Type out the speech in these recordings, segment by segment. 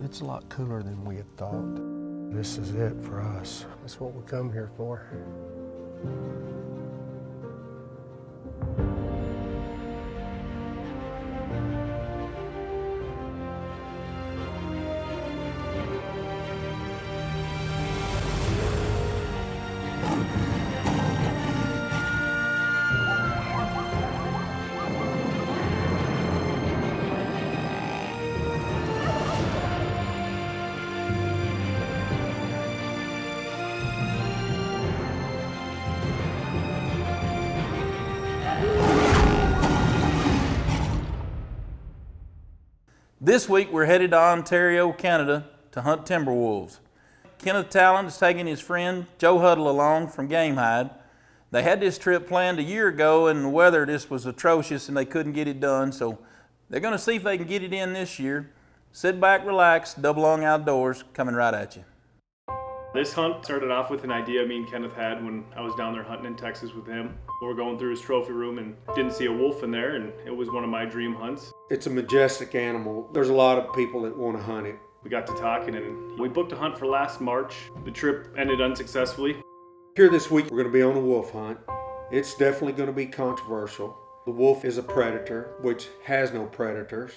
It's a lot cooler than we had thought. This is it for us. That's what we come here for. This week we're headed to Ontario, Canada to hunt timber wolves. Kenneth Talon is taking his friend Joe Huddle along from Game Hide. They had this trip planned a year ago and the weather just was atrocious and they couldn't get it done, so they're going to see if they can get it in this year. Sit back, relax, Double Lung Outdoors coming right at you. This hunt started off with an idea me and Kenneth had when I was down there hunting in Texas with him. We were going through his trophy room and didn't see a wolf in there, and it was one of my dream hunts. It's a majestic animal. There's a lot of people that want to hunt it. We got to talking and we booked a hunt for last March. The trip ended unsuccessfully. Here this week we're going to be on a wolf hunt. It's definitely going to be controversial. The wolf is a predator, which has no predators.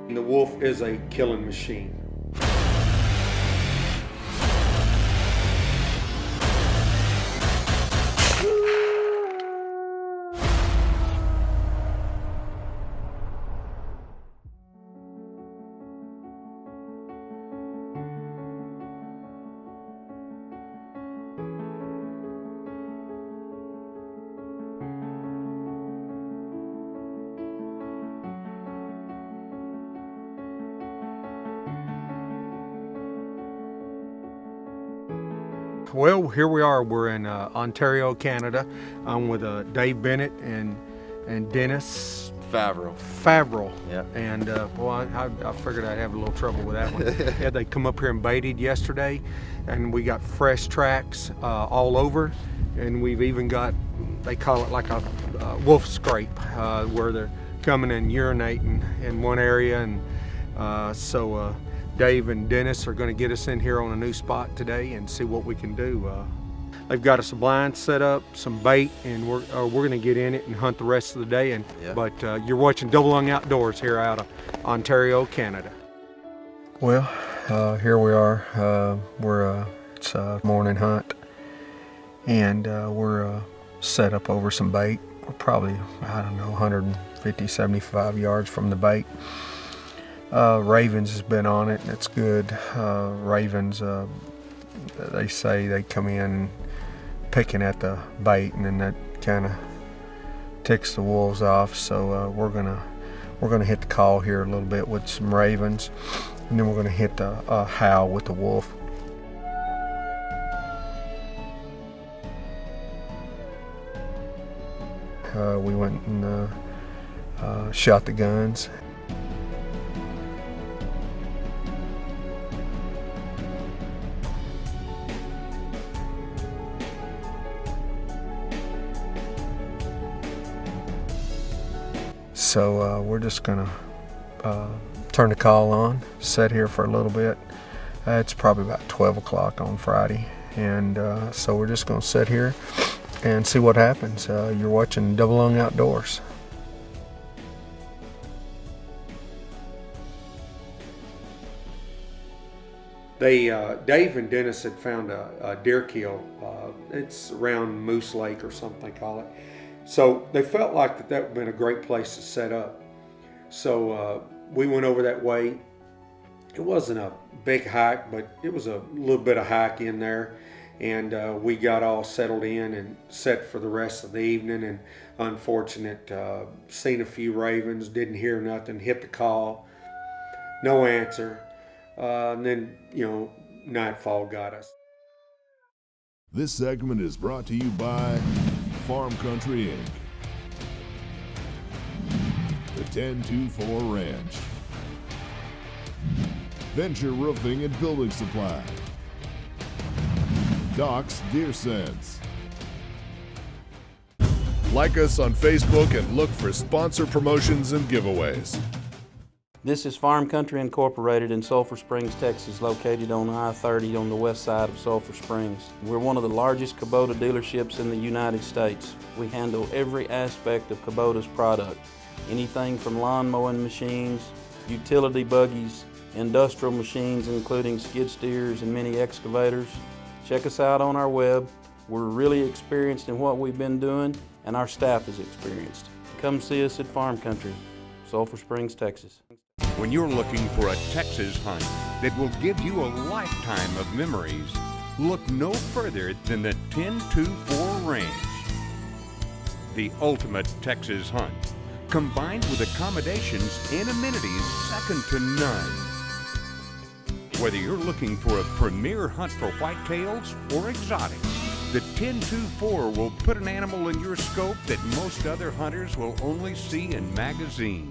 The wolf is a killing machine. Well, here we are. We're in Ontario, Canada. I'm with Dave Bennett and Dennis Favreau. Yeah. And boy, I figured I'd have a little trouble with that one. Yeah, they come up here and baited yesterday, and we got fresh tracks all over, and we've even got, they call it like a wolf scrape, where they're coming and urinating in one area, and so Dave and Dennis are going to get us in here on a new spot today and see what we can do. They've got us a blind set up, some bait, and we're going to get in it and hunt the rest of the day. And Yeah. But you're watching Double Lung Outdoors here out of Ontario, Canada. Well, here we are. It's a morning hunt, and we're set up over some bait. We're probably, I don't know, 150, 75 yards from the bait. Ravens has been on it, and it's good. Ravens, they say they come in picking at the bait, and then that kind of ticks the wolves off. So we're gonna hit the call here a little bit with some ravens, and then we're gonna hit the howl with the wolf. We went and shot the guns. So we're just gonna turn the call on, sit here for a little bit. It's probably about 12 o'clock on Friday, and so we're just gonna sit here and see what happens. You're watching Double Lung Outdoors. Dave and Dennis had found a deer kill. It's around Moose Lake or something they call it. So they felt like that would have been a great place to set up. So we went over that way. It wasn't a big hike, but it was a little bit of hike in there. And we got all settled in and set for the rest of the evening. And unfortunate, seen a few ravens, didn't hear nothing, hit the call, no answer. And then, nightfall got us. This segment is brought to you by Farm Country Inc., the 1024 Ranch, Venture Roofing and Building Supply, Doc's Deer Sense. Like us on Facebook and look for sponsor promotions and giveaways. This is Farm Country Incorporated in Sulphur Springs, Texas, located on I-30 on the west side of Sulphur Springs. We're one of the largest Kubota dealerships in the United States. We handle every aspect of Kubota's product. Anything from lawn mowing machines, utility buggies, industrial machines including skid steers and mini excavators. Check us out on our web. We're really experienced in what we've been doing, and our staff is experienced. Come see us at Farm Country, Sulphur Springs, Texas. When you're looking for a Texas hunt that will give you a lifetime of memories, look no further than the 1024 Ranch. The ultimate Texas hunt, combined with accommodations and amenities second to none. Whether you're looking for a premier hunt for whitetails or exotics, the 1024 will put an animal in your scope that most other hunters will only see in magazines.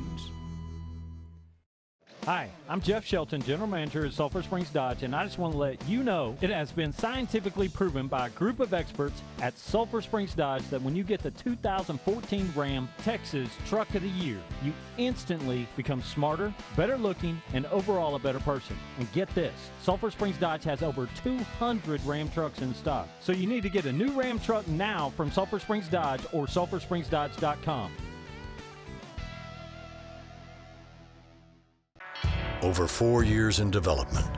Hi, I'm Jeff Shelton, General Manager at Sulphur Springs Dodge, and I just want to let you know it has been scientifically proven by a group of experts at Sulphur Springs Dodge that when you get the 2014 Ram Texas Truck of the Year, you instantly become smarter, better looking, and overall a better person. And get this, Sulphur Springs Dodge has over 200 Ram trucks in stock. So you need to get a new Ram truck now from Sulphur Springs Dodge or sulphurspringsdodge.com. Over 4 years in development,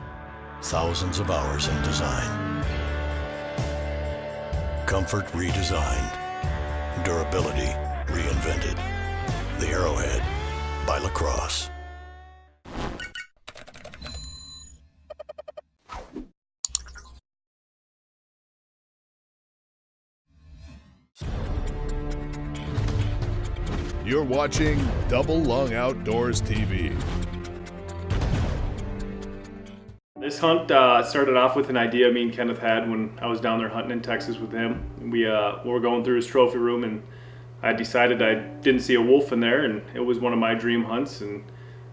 thousands of hours in design. Comfort redesigned, durability reinvented. The Arrowhead by LaCrosse. You're watching Double Lung Outdoors TV. This hunt started off with an idea me and Kenneth had when I was down there hunting in Texas with him. We were going through his trophy room, and I decided I didn't see a wolf in there, and it was one of my dream hunts, and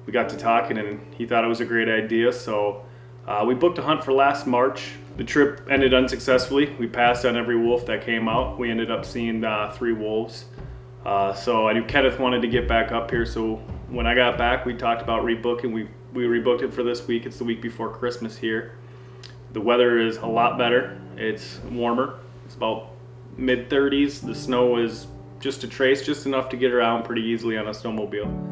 we got to talking, and he thought it was a great idea. So we booked a hunt for last March. The trip ended unsuccessfully. We passed on every wolf that came out. We ended up seeing 3 wolves. So I knew Kenneth wanted to get back up here, so when I got back, we talked about rebooking. We rebooked it for this week. It's the week before Christmas here. The weather is a lot better. It's warmer. It's about mid-30s. The snow is just a trace, just enough to get around pretty easily on a snowmobile.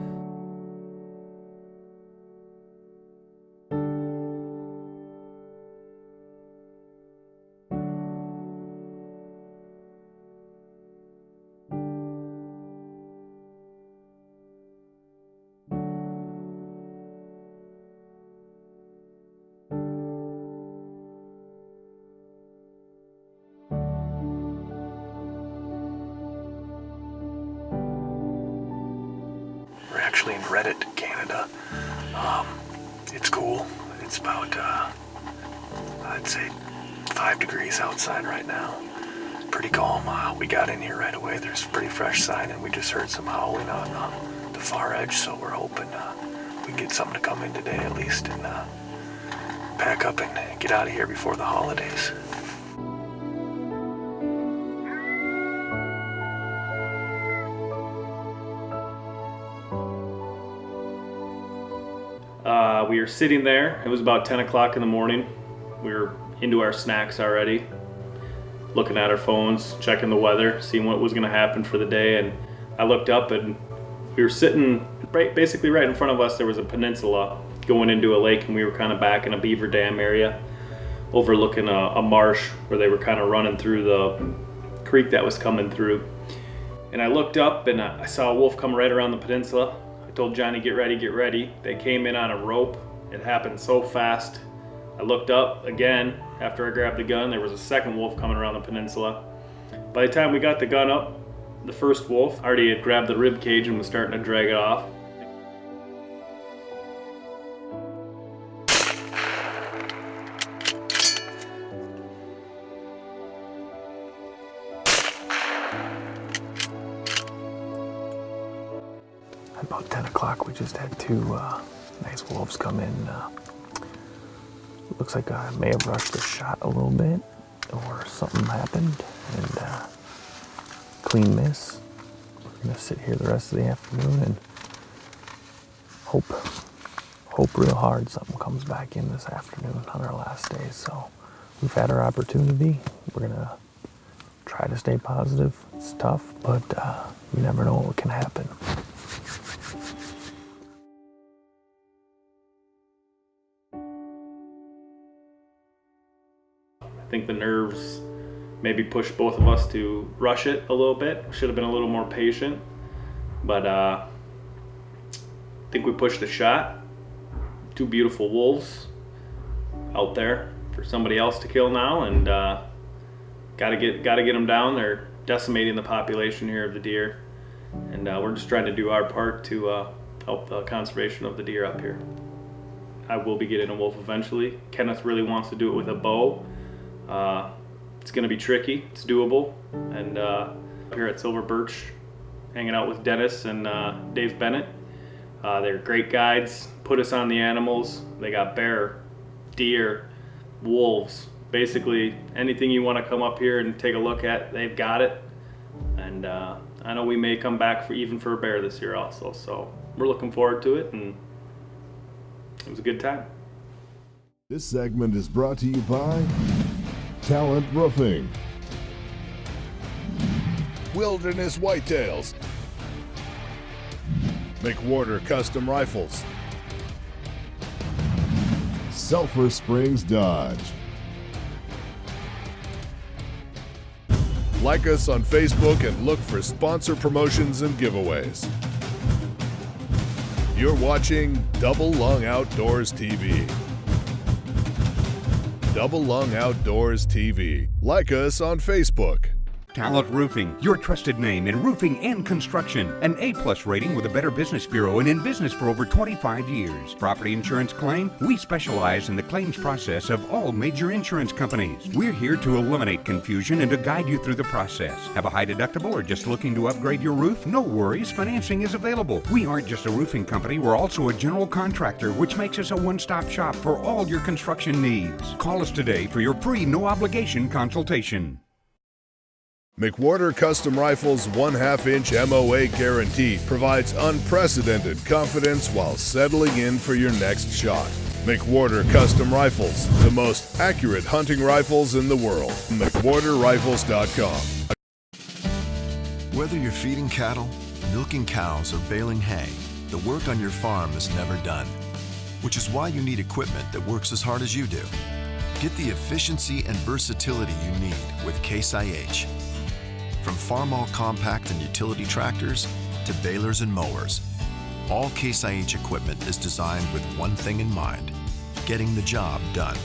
We're actually in Reddit, Canada. It's cool. It's about, I'd say 5 degrees outside right now. Pretty calm. We got in here right away. There's pretty fresh sign, and we just heard some howling on the far edge, so we're hoping we can get something to come in today at least and pack up and get out of here before the holidays. We were sitting there. It was about 10 o'clock in the morning. We were into our snacks already, looking at our phones, checking the weather, seeing what was going to happen for the day. And I looked up, and we were sitting basically right in front of us. There was a peninsula going into a lake, and we were kind of back in a beaver dam area, overlooking a marsh where they were kind of running through the creek that was coming through. And I looked up, and I saw a wolf come right around the peninsula. I told Johnny, get ready, get ready. They came in on a rope. It happened so fast. I looked up again after I grabbed the gun. There was a second wolf coming around the peninsula. By the time we got the gun up, the first wolf already had grabbed the rib cage and was starting to drag it off. about 10 o'clock, we just had two nice wolves come in. Looks like I may have rushed the shot a little bit, or something happened, and clean miss. We're gonna sit here the rest of the afternoon and hope real hard something comes back in this afternoon on our last day. So we've had our opportunity. We're gonna try to stay positive. It's tough, but you never know what can happen. I think the nerves maybe pushed both of us to rush it a little bit. Should have been a little more patient, but I think we pushed the shot. Two beautiful wolves out there for somebody else to kill now, and gotta get them down. They're decimating the population here of the deer, and we're just trying to do our part to help the conservation of the deer up here. I will be getting a wolf eventually. Kenneth really wants to do it with a bow. It's gonna be tricky. It's doable, and here at Silver Birch, hanging out with Dennis and Dave Bennett. They're great guides, put us on the animals. They got bear, deer, wolves, basically anything you want to come up here and take a look at, they've got it. And I know we may come back even for a bear this year also, so we're looking forward to it, and it was a good time. This segment is brought to you by Talent Roofing, Wilderness Whitetails, McWhorter Custom Rifles, Sulphur Springs Dodge. Like us on Facebook and look for sponsor promotions and giveaways. You're watching Double Lung Outdoors TV. Double Lung Outdoors TV. Like us on Facebook. Talent Roofing, your trusted name in roofing and construction. An A+ rating with a Better Business Bureau and in business for over 25 years. Property insurance claim? We specialize in the claims process of all major insurance companies. We're here to eliminate confusion and to guide you through the process. Have a high deductible or just looking to upgrade your roof? No worries, financing is available. We aren't just a roofing company, we're also a general contractor, which makes us a one-stop shop for all your construction needs. Call us today for your free, no-obligation consultation. McWhorter Custom Rifles 1/2-inch MOA guarantee provides unprecedented confidence while settling in for your next shot. McWhorter Custom Rifles, the most accurate hunting rifles in the world. McWhorterRifles.com. Whether you're feeding cattle, milking cows, or baling hay, the work on your farm is never done, which is why you need equipment that works as hard as you do. Get the efficiency and versatility you need with Case IH. From Farmall compact and utility tractors to balers and mowers, all Case IH equipment is designed with one thing in mind: getting the job done.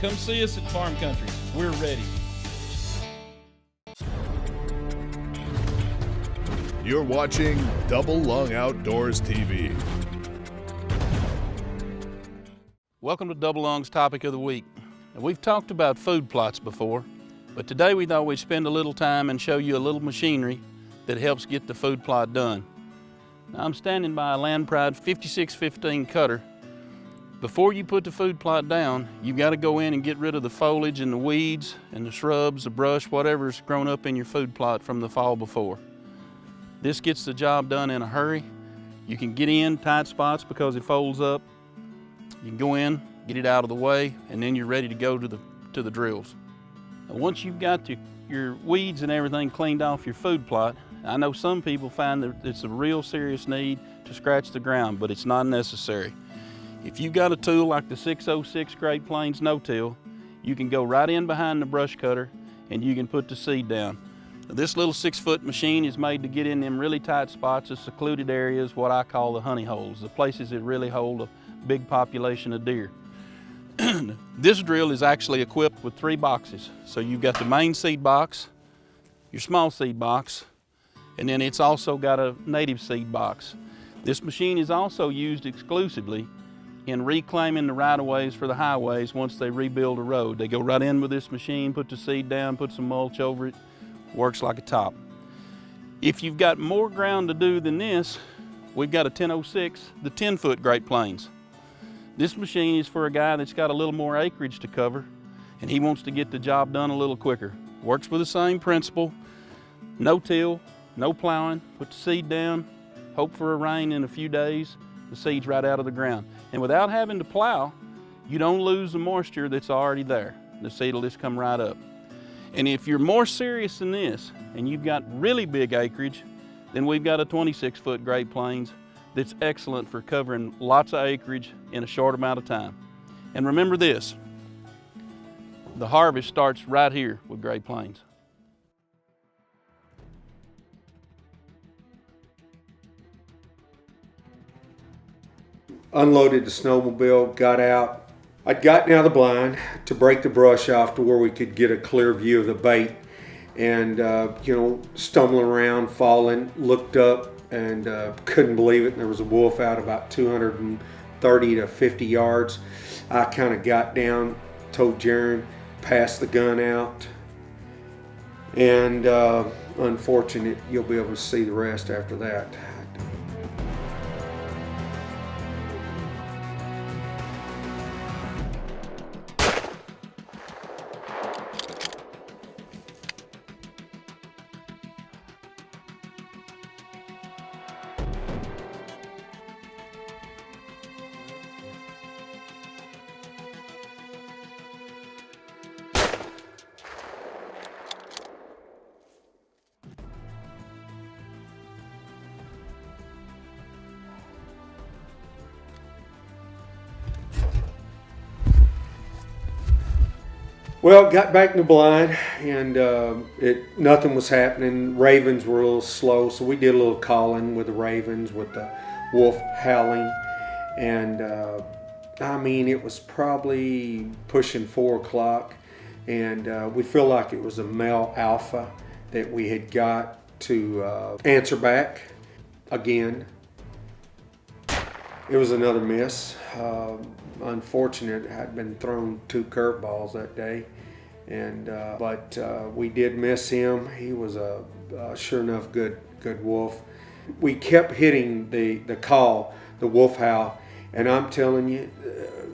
Come see us at Farm Country. We're ready. You're watching Double Lung Outdoors TV. Welcome to Double Lung's Topic of the Week. Now, we've talked about food plots before, but today we thought we'd spend a little time and show you a little machinery that helps get the food plot done. Now, I'm standing by a Land Pride 5615 cutter. Before you put the food plot down, you've got to go in and get rid of the foliage and the weeds and the shrubs, the brush, whatever's grown up in your food plot from the fall before. This gets the job done in a hurry. You can get in tight spots because it folds up. You can go in, get it out of the way, and then you're ready to go to the drills. Now, once you've got your weeds and everything cleaned off your food plot, I know some people find that it's a real serious need to scratch the ground, but it's not necessary. If you've got a tool like the 606 Great Plains No-Till, you can go right in behind the brush cutter and you can put the seed down. Now, this little 6-foot machine is made to get in them really tight spots, the secluded areas, what I call the honey holes, the places that really hold a big population of deer. This drill is actually equipped with 3 boxes. So you've got the main seed box, your small seed box, and then it's also got a native seed box. This machine is also used exclusively in reclaiming the right-of-ways for the highways once they rebuild a road. They go right in with this machine, put the seed down, put some mulch over it, works like a top. If you've got more ground to do than this, we've got a 1006, the 10-foot Great Plains. This machine is for a guy that's got a little more acreage to cover and he wants to get the job done a little quicker. Works with the same principle, no till, no plowing, put the seed down, hope for a rain in a few days, the seed's right out of the ground. And without having to plow, you don't lose the moisture that's already there. The seed will just come right up. And if you're more serious than this and you've got really big acreage, then we've got a 26-foot Great Plains that's excellent for covering lots of acreage in a short amount of time. And remember this, the harvest starts right here with Great Plains. Unloaded the snowmobile, got out. I'd gotten out of the blind to break the brush off to where we could get a clear view of the bait. And, stumbling around, falling, looked up and couldn't believe it. And there was a wolf out about 230 to 50 yards. I kind of got down, told Jaron, passed the gun out. And unfortunate, you'll be able to see the rest after that. Well, got back in the blind and nothing was happening. Ravens were a little slow, so we did a little calling with the ravens, with the wolf howling. And it was probably pushing 4 o'clock. And we feel like it was a male alpha that we had got to answer back again. It was another miss. Unfortunate, I had been thrown 2 curveballs that day, but we did miss him. He was a sure enough good wolf. We kept hitting the call, the wolf howl, and I'm telling you,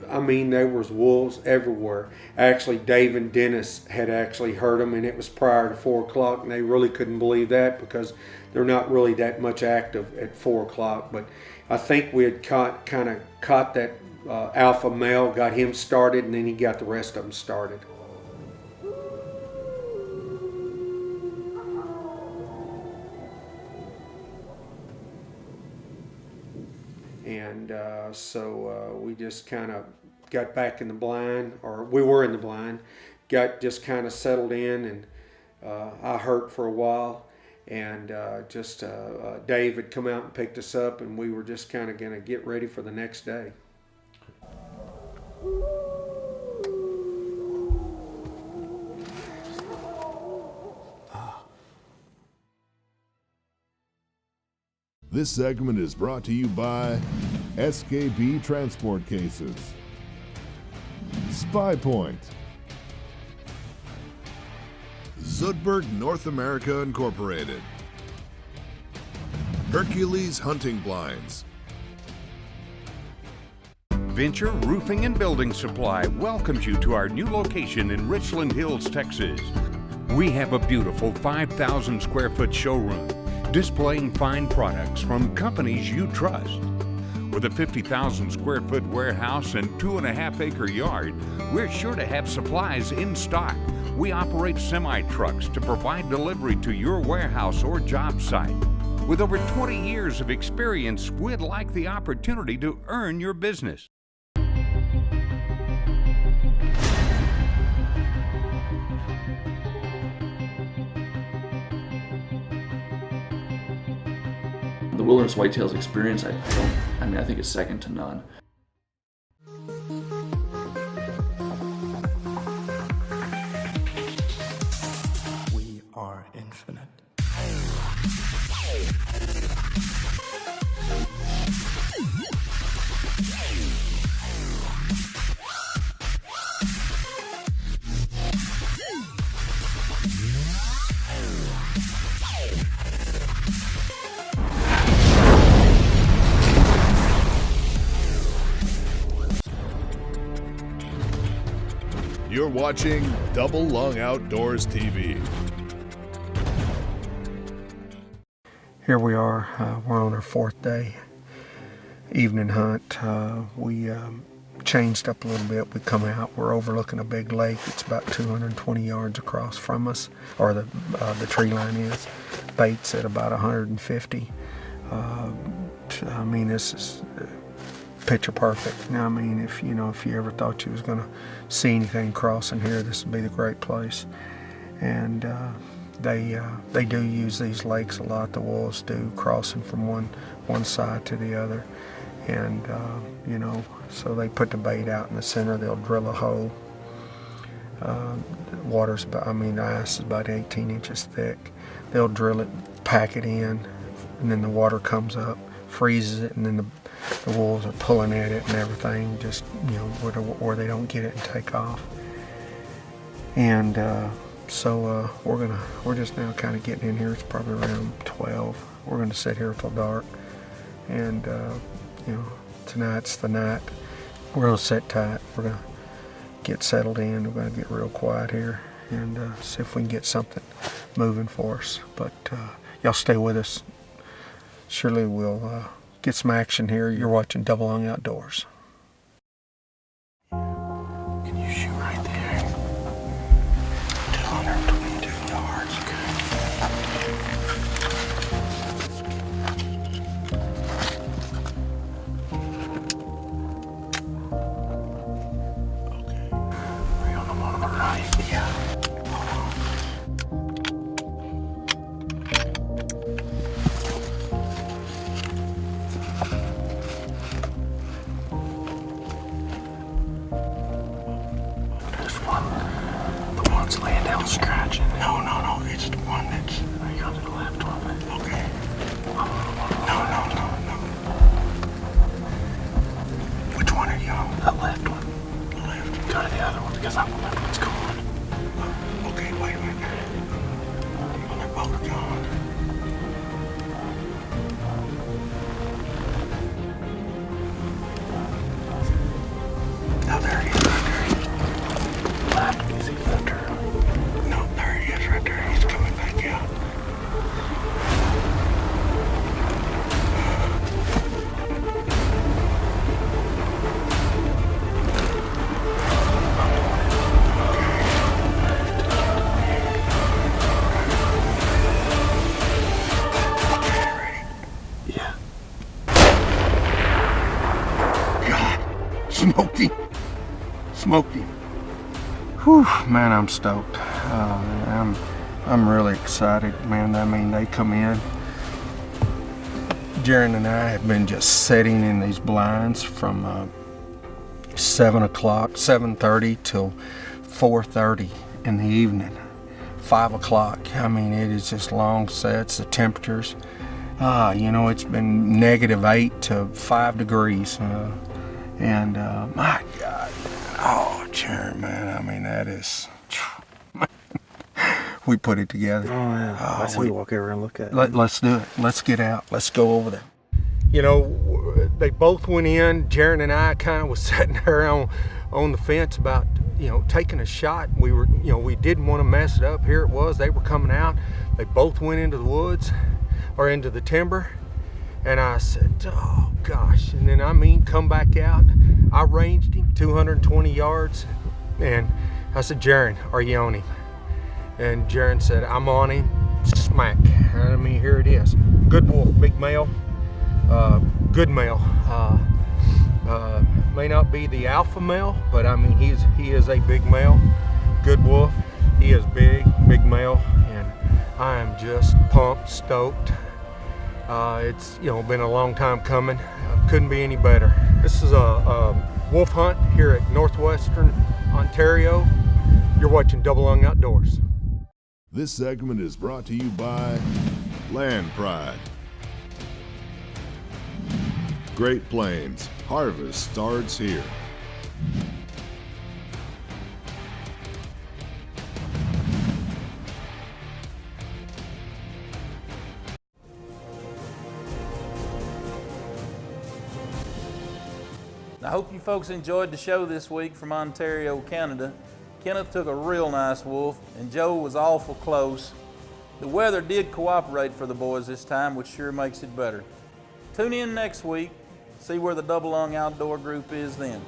there was wolves everywhere. Actually, Dave and Dennis had actually heard them, and it was prior to 4 o'clock, and they really couldn't believe that because they're not really that much active at 4 o'clock. But I think we had kind of caught that alpha male, got him started, and then he got the rest of them started. And so we just kind of got back in the blind, or we were in the blind, got just kind of settled in, and I hurt for a while, and Dave had come out and picked us up, and we were just kind of going to get ready for the next day. This segment is brought to you by SKB Transport Cases, Spy Point, Zoidberg North America Incorporated, Hercules Hunting Blinds, Venture Roofing and Building Supply welcomes you to our new location in Richland Hills, Texas. We have a beautiful 5,000 square foot showroom displaying fine products from companies you trust. With a 50,000 square foot warehouse and 2.5 acre yard, we're sure to have supplies in stock. We operate semi-trucks to provide delivery to your warehouse or job site. With over 20 years of experience, we'd like the opportunity to earn your business. The Wilderness Whitetails experience, I think it's second to none. We are infinite. watching Double Lung Outdoors TV. Here we are, we're on our 4th day evening hunt. We changed up a little bit. We come out, we're overlooking a big lake. It's about 220 yards across from us, or the tree line is. Bait's at about 150. I mean, this is picture perfect. Now, I mean, if you ever thought you was gonna see anything crossing here, this would be the great place. And they do use these lakes a lot. The wolves do, crossing from one side to the other. And so they put the bait out in the center. They'll drill a hole. The water's about, the ice is about 18 inches thick. They'll drill it, pack it in, and then the water comes up, freezes it, and then the wolves are pulling at it and everything, just where they don't get it and take off. And so we're just now kind of getting in here. It's probably around 12. We're gonna sit here till dark, and tonight's the night. We're gonna sit tight. We're gonna get settled in. We're gonna get real quiet here and see if we can get something moving for us. But y'all stay with us. Surely we'll get some action here. You're watching Double Lung Outdoors. Can you shoot right there? 222 yards. Okay. Are you on the one on the right? Yeah. Laying down scratching. No, it's the one that's... You got to the left of it. Okay. No. Which one are you on? The left one. The left. Go to the other one because that one left one's gone. Okay, wait a minute. Well, they're both gone. Oh, there he is. Left. Is he left or right? No, there he is right there. He's coming back out. Okay, ready? Yeah. God, smoked him. Whew, man, I'm stoked. I'm really excited, man. I mean, they come in. Jaron and I have been just sitting in these blinds from 7:30 till 4:30 in the evening. 5 o'clock. I mean, it is just long sets. The temperatures, it's been -8 to 5 degrees, and my God. Oh, Jaron, man, I mean, that is... We put it together. Oh, yeah. Let's walk over and look at it. Let's do it. Let's get out. Let's go over there. They both went in. Jaron and I kind of was sitting there on the fence about, taking a shot. We were, we didn't want to mess it up. Here it was. They were coming out. They both went into the woods or into the timber. And I said, oh, gosh. And then, come back out. I ranged him 220 yards. And I said, Jaron, are you on him? And Jaron said, I'm on him. Smack. Here it is. Good wolf, big male. Good male. May not be the alpha male, but he is a big male. Good wolf. He is big male. And I am just pumped, stoked. It's been a long time coming. Couldn't be any better. This is a wolf hunt here at Northwestern Ontario. You're watching Double Lung Outdoors. This segment is brought to you by Land Pride. Great Plains, harvest starts here. I hope you folks enjoyed the show this week from Ontario, Canada. Kenneth took a real nice wolf, and Joe was awful close. The weather did cooperate for the boys this time, which sure makes it better. Tune in next week, see where the double lung outdoor group is then.